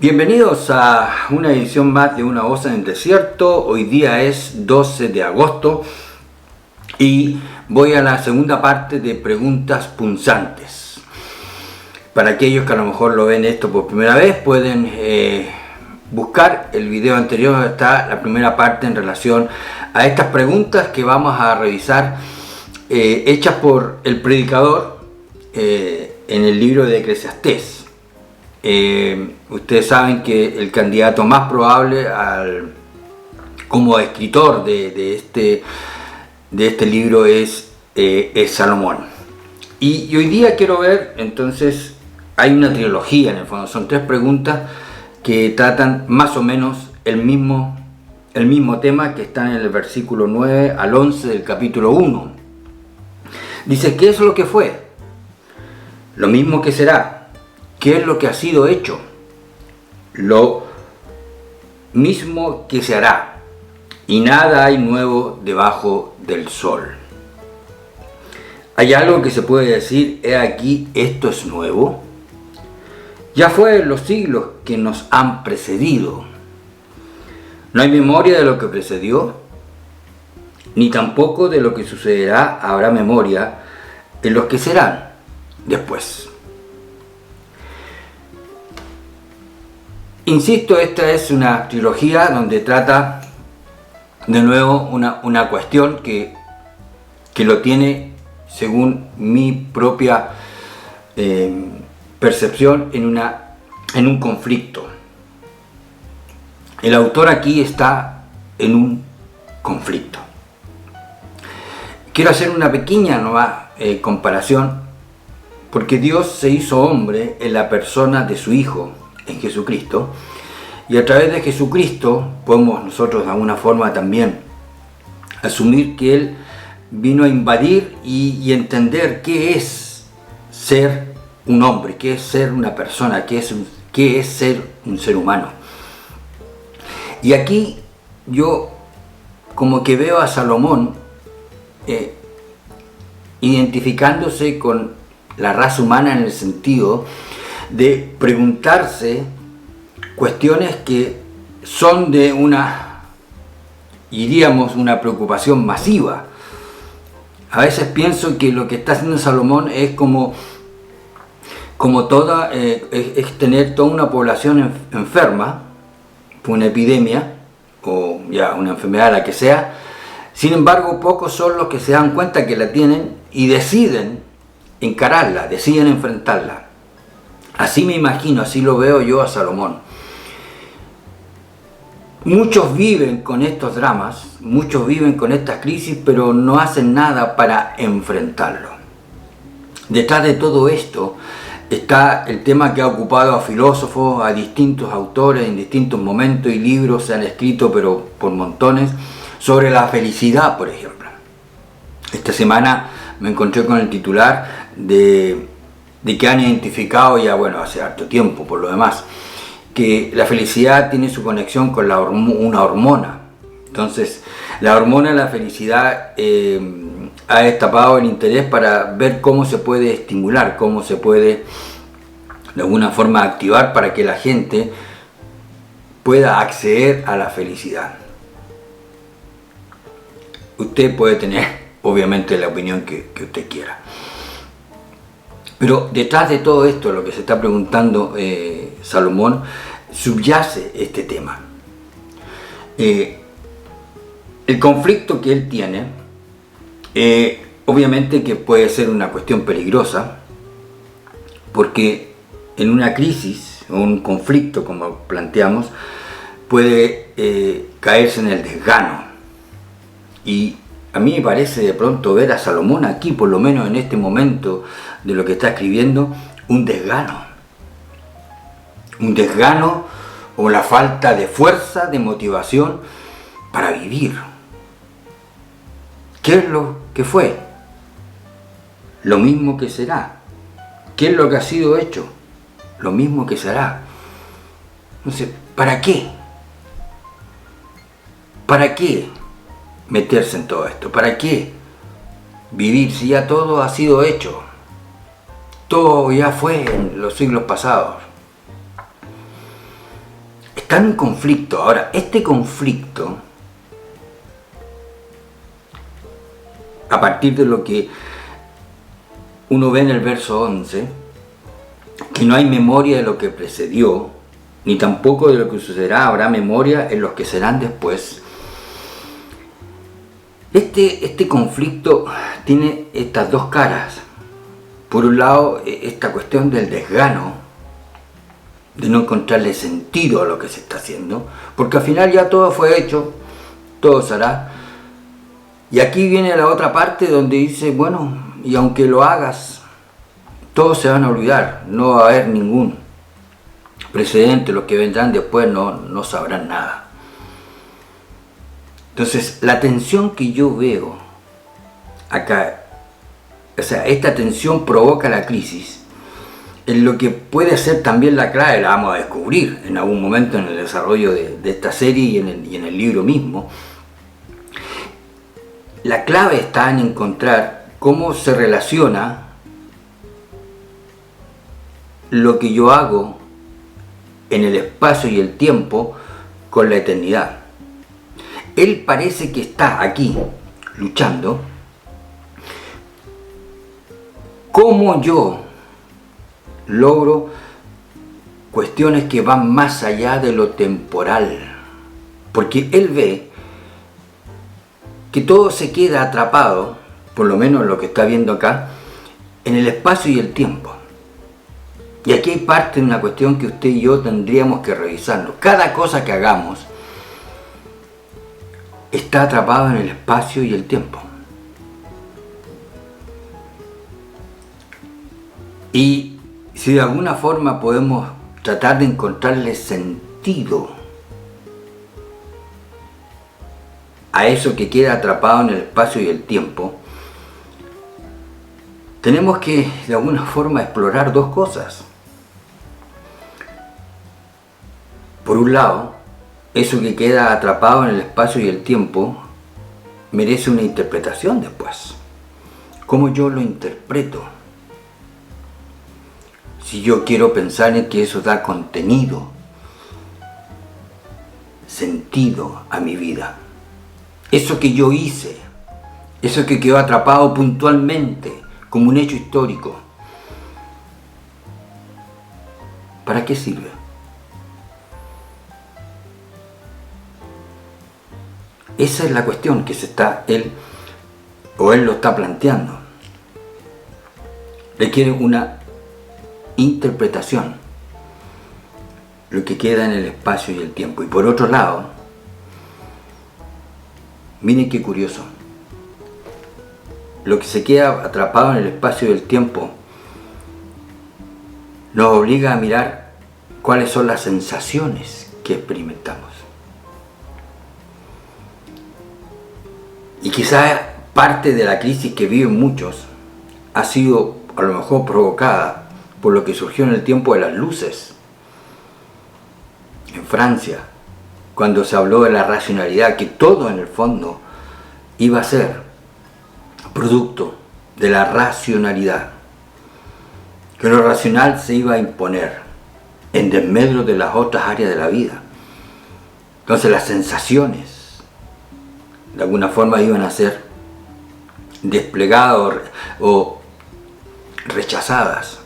Bienvenidos a una edición más de Una Voz en el Desierto. Hoy día es 12 de agosto y voy a la segunda parte de preguntas punzantes. Para aquellos que a lo mejor lo ven esto por primera vez, pueden buscar el video anterior donde está la primera parte en relación a estas preguntas que vamos a revisar, hechas por el predicador en el libro de Eclesiastés. Ustedes saben que el candidato más probable como escritor de este libro es Salomón. Y hoy día quiero ver, entonces, hay una trilogía en el fondo, son 3 preguntas que tratan más o menos el mismo tema, que están en el versículo 9 al 11 del capítulo 1. Dice: ¿qué es lo que fue? Lo mismo que será. ¿Qué es lo que ha sido hecho? Lo mismo que se hará, y nada hay nuevo debajo del sol. ¿Hay algo que se puede decir, he aquí, esto es nuevo? Ya fue en los siglos que nos han precedido. No hay memoria de lo que precedió, ni tampoco de lo que sucederá habrá memoria en los que serán después. Insisto, esta es una trilogía donde trata de nuevo una cuestión que lo tiene, según mi propia percepción, en un conflicto. El autor aquí está en un conflicto. Quiero hacer una pequeña nueva comparación, porque Dios se hizo hombre en la persona de su Hijo, en Jesucristo, y a través de Jesucristo podemos nosotros de alguna forma también asumir que Él vino a invadir y entender qué es ser un hombre, qué es ser una persona, qué es ser un ser humano. Y aquí yo como que veo a Salomón identificándose con la raza humana en el sentido de preguntarse cuestiones que son de una preocupación masiva. A veces pienso que lo que está haciendo Salomón es como es tener toda una población enferma por una epidemia o ya una enfermedad, la que sea. Sin embargo, pocos son los que se dan cuenta que la tienen y deciden encararla, deciden enfrentarla. Así me imagino, así lo veo yo a Salomón. Muchos viven con estos dramas, muchos viven con estas crisis, pero no hacen nada para enfrentarlo. Detrás de todo esto está el tema que ha ocupado a filósofos, a distintos autores en distintos momentos, y libros se han escrito, pero por montones, sobre la felicidad, por ejemplo. Esta semana me encontré con el titular de que han identificado ya, hace harto tiempo por lo demás, que la felicidad tiene su conexión con una hormona. Entonces, la hormona de la felicidad ha destapado el interés para ver cómo se puede estimular, cómo se puede de alguna forma activar para que la gente pueda acceder a la felicidad. Usted puede tener, obviamente, la opinión que usted quiera. Pero detrás de todo esto, lo que se está preguntando Salomón, subyace este tema. El conflicto que él tiene, obviamente que puede ser una cuestión peligrosa, porque en una crisis o un conflicto, como planteamos, puede caerse en el desgano. Y a mí me parece de pronto ver a Salomón aquí, por lo menos en este momento de lo que está escribiendo, un desgano o la falta de fuerza, de motivación para vivir. ¿Qué es lo que fue? Lo mismo que será. ¿Qué es lo que ha sido hecho? Lo mismo que será. Entonces, ¿para qué? ¿Para qué meterse en todo esto? ¿Para qué vivir si ya todo ha sido hecho? Todo ya fue en los siglos pasados. está en un conflicto. Ahora, este conflicto, a partir de lo que uno ve en el verso 11, que no hay memoria de lo que precedió, ni tampoco de lo que sucederá, habrá memoria en los que serán después. Este conflicto tiene estas dos caras. Por un lado, esta cuestión del desgano, de no encontrarle sentido a lo que se está haciendo, porque al final ya todo fue hecho, todo se hará. Y aquí viene la otra parte donde dice, bueno, y aunque lo hagas, todos se van a olvidar, no va a haber ningún precedente, los que vendrán después no sabrán nada. Entonces, la tensión que yo veo acá, o sea, esta tensión provoca la crisis, en lo que puede ser también la clave, la vamos a descubrir en algún momento en el desarrollo de esta serie y en el libro mismo. La clave está en encontrar cómo se relaciona lo que yo hago en el espacio y el tiempo con la eternidad. Él parece que está aquí luchando. ¿Cómo yo logro cuestiones que van más allá de lo temporal? Porque él ve que todo se queda atrapado, por lo menos lo que está viendo acá, en el espacio y el tiempo. Y aquí hay parte de una cuestión que usted y yo tendríamos que revisarnos. Cada cosa que hagamos está atrapado en el espacio y el tiempo. Y si de alguna forma podemos tratar de encontrarle sentido a eso que queda atrapado en el espacio y el tiempo, tenemos que de alguna forma explorar dos cosas. Por un lado, eso que queda atrapado en el espacio y el tiempo merece una interpretación después. ¿Cómo yo lo interpreto? Si yo quiero pensar en que eso da contenido, sentido a mi vida. Eso que yo hice, eso que quedó atrapado puntualmente como un hecho histórico, ¿para qué sirve? Esa es la cuestión que él lo está planteando. Requiere una interpretación, lo que queda en el espacio y el tiempo. Y por otro lado, miren qué curioso, lo que se queda atrapado en el espacio y el tiempo nos obliga a mirar cuáles son las sensaciones que experimentamos. Y quizás parte de la crisis que viven muchos ha sido a lo mejor provocada por lo que surgió en el tiempo de las luces en Francia, cuando se habló de la racionalidad, que todo en el fondo iba a ser producto de la racionalidad, que lo racional se iba a imponer en desmedro de las otras áreas de la vida. Entonces las sensaciones de alguna forma iban a ser desplegadas o rechazadas.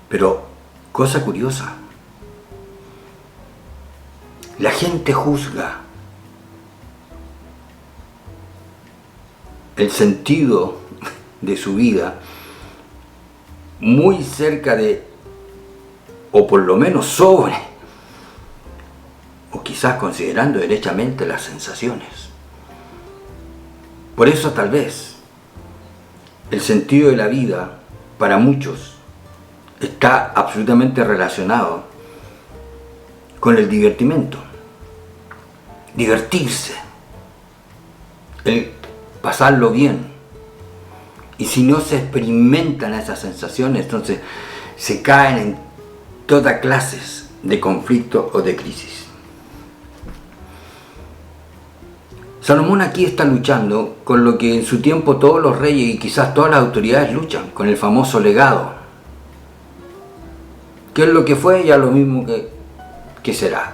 Pero, cosa curiosa, la gente juzga el sentido de su vida muy cerca de, o por lo menos sobre, o quizás considerando derechamente las sensaciones. Por eso tal vez el sentido de la vida para muchos está absolutamente relacionado con el divertimento, divertirse, el pasarlo bien. Y si no se experimentan esas sensaciones, entonces se caen en todas clases de conflicto o de crisis. Salomón aquí está luchando con lo que en su tiempo todos los reyes y quizás todas las autoridades luchan, con el famoso legado. ¿Qué es lo que fue? Ya lo mismo ¿qué será?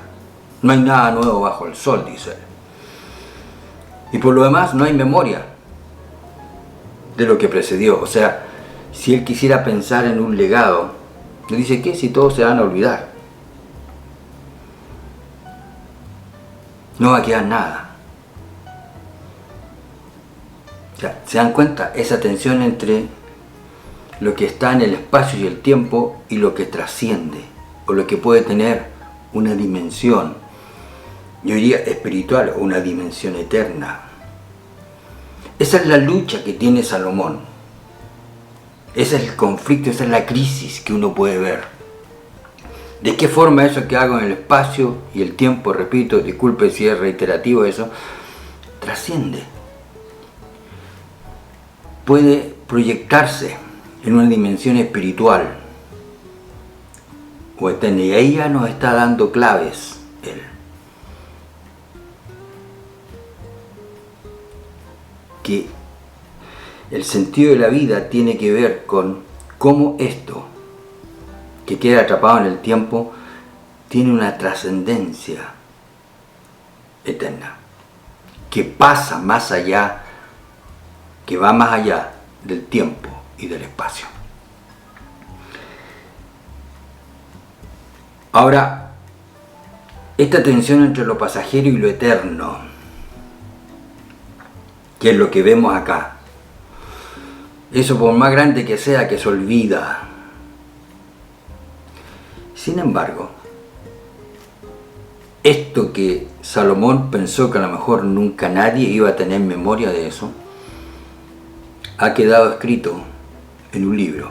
No hay nada nuevo bajo el sol, dice él. Y por lo demás no hay memoria de lo que precedió. O sea, si él quisiera pensar en un legado, le dice, ¿qué si todos se van a olvidar? No va a quedar nada. O sea, ¿se dan cuenta? Esa tensión entre lo que está en el espacio y el tiempo y lo que trasciende, o lo que puede tener una dimensión, yo diría espiritual, o una dimensión eterna. Esa es la lucha que tiene Salomón. Ese es el conflicto, esa es la crisis que uno puede ver. ¿De qué forma eso que hago en el espacio y el tiempo, repito, disculpe si es reiterativo eso, trasciende? Puede proyectarse en una dimensión espiritual o eterna, y ahí ya nos está dando claves él. Que el sentido de la vida tiene que ver con cómo esto que queda atrapado en el tiempo tiene una trascendencia eterna, que pasa más allá, que va más allá del tiempo y del espacio. Ahora, esta tensión entre lo pasajero y lo eterno, que es lo que vemos acá, eso por más grande que sea, que se olvida. Sin embargo, esto que Salomón pensó que a lo mejor nunca nadie iba a tener memoria de eso, ha quedado escrito en un libro.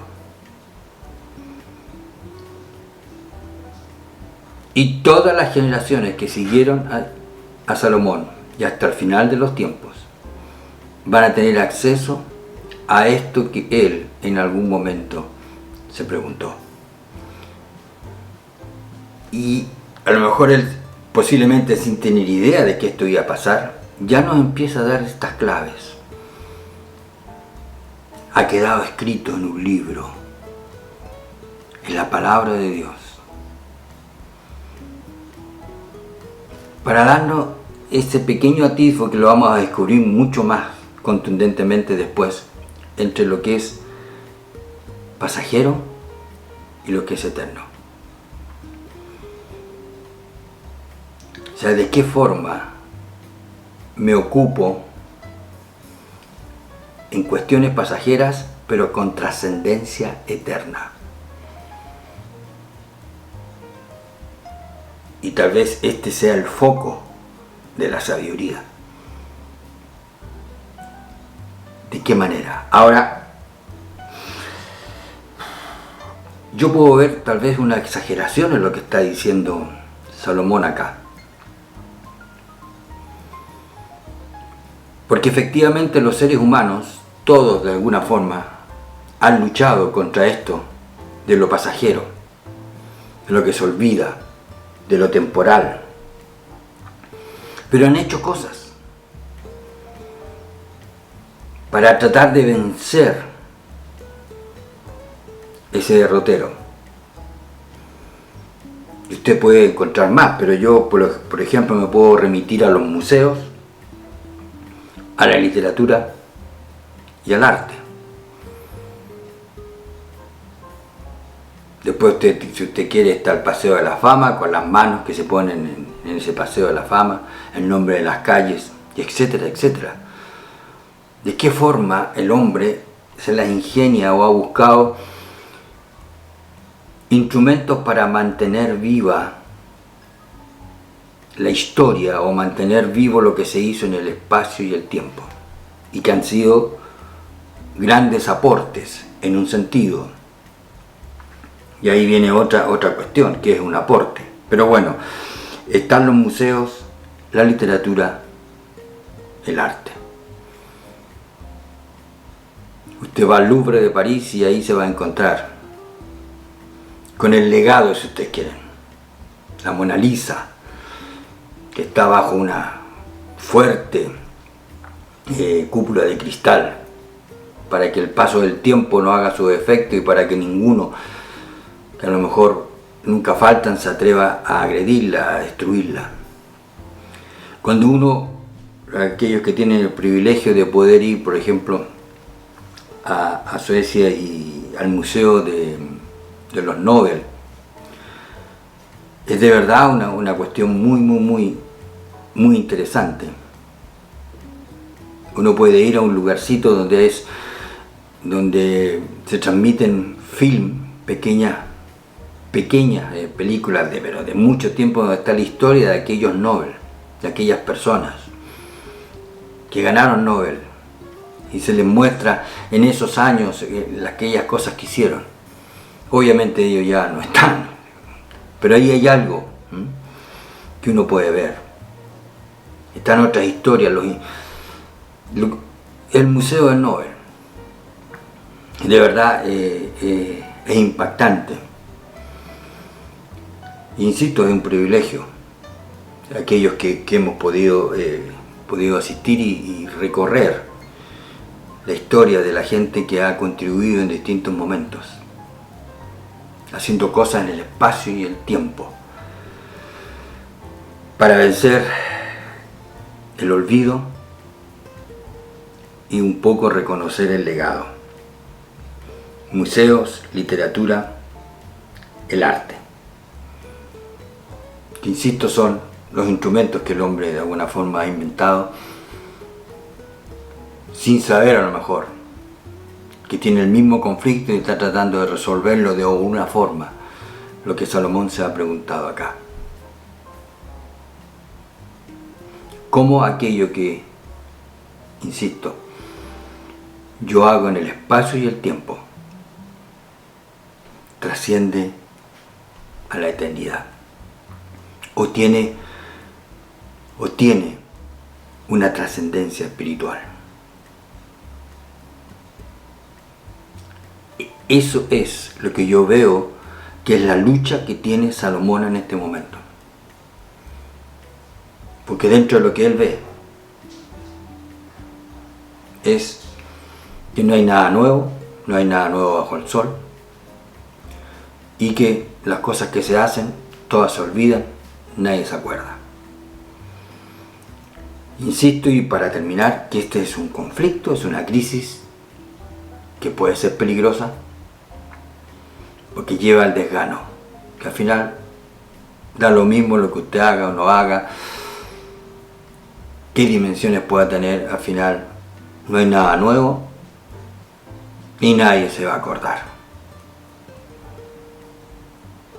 Y todas las generaciones que siguieron a Salomón y hasta el final de los tiempos van a tener acceso a esto que él en algún momento se preguntó. Y a lo mejor él, posiblemente sin tener idea de que esto iba a pasar, ya nos empieza a dar estas claves. Ha quedado escrito en un libro, en la palabra de Dios, para darnos ese pequeño atisbo que lo vamos a descubrir mucho más contundentemente después, entre lo que es pasajero y lo que es eterno. O sea, ¿de qué forma me ocupo en cuestiones pasajeras, pero con trascendencia eterna? Y tal vez este sea el foco de la sabiduría. ¿De qué manera? Ahora, yo puedo ver tal vez una exageración en lo que está diciendo Salomón acá. Porque efectivamente los seres humanos, todos de alguna forma, han luchado contra esto de lo pasajero, de lo que se olvida, de lo temporal. Pero han hecho cosas para tratar de vencer ese derrotero. Y usted puede encontrar más, pero yo, por ejemplo, me puedo remitir a los museos, a la literatura y al arte. Después, si usted quiere, está el Paseo de la Fama, con las manos que se ponen en ese Paseo de la Fama, el nombre de las calles, etcétera, etcétera. ¿De qué forma el hombre se las ingenia o ha buscado instrumentos para mantener viva la historia o mantener vivo lo que se hizo en el espacio y el tiempo? Y que han sido grandes aportes en un sentido. Y ahí viene otra cuestión, que es un aporte. Pero bueno, están los museos, la literatura, el arte. Usted va al Louvre de París y ahí se va a encontrar con el legado, si ustedes quieren. La Mona Lisa, que está bajo una fuerte cúpula de cristal, para que el paso del tiempo no haga su efecto y para que ninguno que a lo mejor nunca faltan, se atreva a agredirla, a destruirla. Cuando uno, aquellos que tienen el privilegio de poder ir, por ejemplo, a Suecia y al museo de los Nobel, es de verdad una cuestión muy interesante. Uno puede ir a un lugarcito donde se transmiten pequeñas películas pero de mucho tiempo, donde está la historia de aquellos Nobel, de aquellas personas que ganaron Nobel, y se les muestra en esos años aquellas cosas que hicieron. Obviamente ellos ya no están, pero ahí hay algo que uno puede ver. Están otras historias, el Museo del Nobel. De verdad es impactante. Insisto, es un privilegio. Aquellos que hemos podido asistir y recorrer la historia de la gente que ha contribuido en distintos momentos, haciendo cosas en el espacio y el tiempo, para vencer el olvido y un poco reconocer el legado. Museos, literatura, el arte, que insisto son los instrumentos que el hombre de alguna forma ha inventado, sin saber a lo mejor que tiene el mismo conflicto y está tratando de resolverlo de alguna forma, lo que Salomón se ha preguntado acá. ¿Cómo aquello que, insisto, yo hago en el espacio y el tiempo trasciende a la eternidad? O tiene una trascendencia espiritual. Eso es lo que yo veo que es la lucha que tiene Salomón en este momento. Porque dentro de lo que él ve es que no hay nada nuevo bajo el sol, y que las cosas que se hacen, todas se olvidan, nadie se acuerda. Insisto, y para terminar, que este es un conflicto, es una crisis que puede ser peligrosa, porque lleva al desgano, que al final da lo mismo lo que usted haga o no haga, qué dimensiones pueda tener, al final no hay nada nuevo y nadie se va a acordar.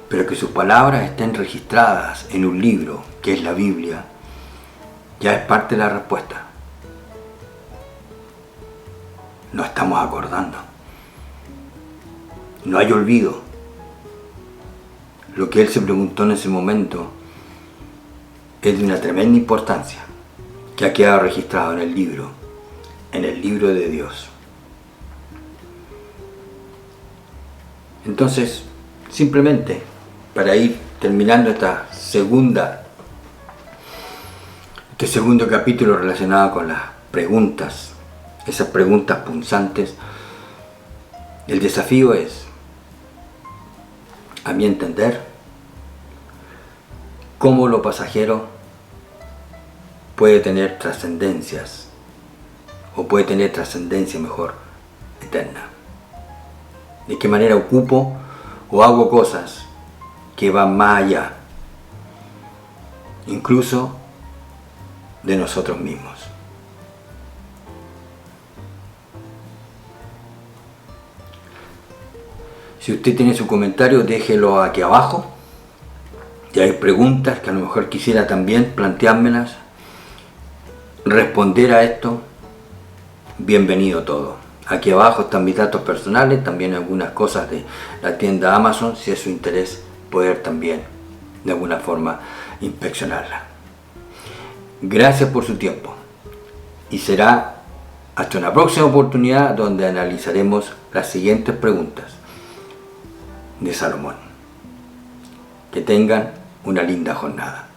Pero que sus palabras estén registradas en un libro, que es la Biblia, ya es parte de la respuesta. Nos estamos acordando. No hay olvido. Lo que él se preguntó en ese momento es de una tremenda importancia, que ha quedado registrado en el libro de Dios. Entonces, simplemente, para ir terminando este segundo capítulo relacionado con las preguntas, esas preguntas punzantes, el desafío es, a mi entender, cómo lo pasajero puede tener trascendencias, o puede tener trascendencia mejor, eterna. De qué manera ocupo o hago cosas que van más allá, incluso de nosotros mismos. Si usted tiene su comentario, déjelo aquí abajo. Si hay preguntas que a lo mejor quisiera también planteármelas, responder a esto, bienvenido todo. Aquí abajo están mis datos personales, también algunas cosas de la tienda Amazon, si es su interés poder también de alguna forma inspeccionarla. Gracias por su tiempo y será hasta una próxima oportunidad donde analizaremos las siguientes preguntas de Salomón. Que tengan una linda jornada.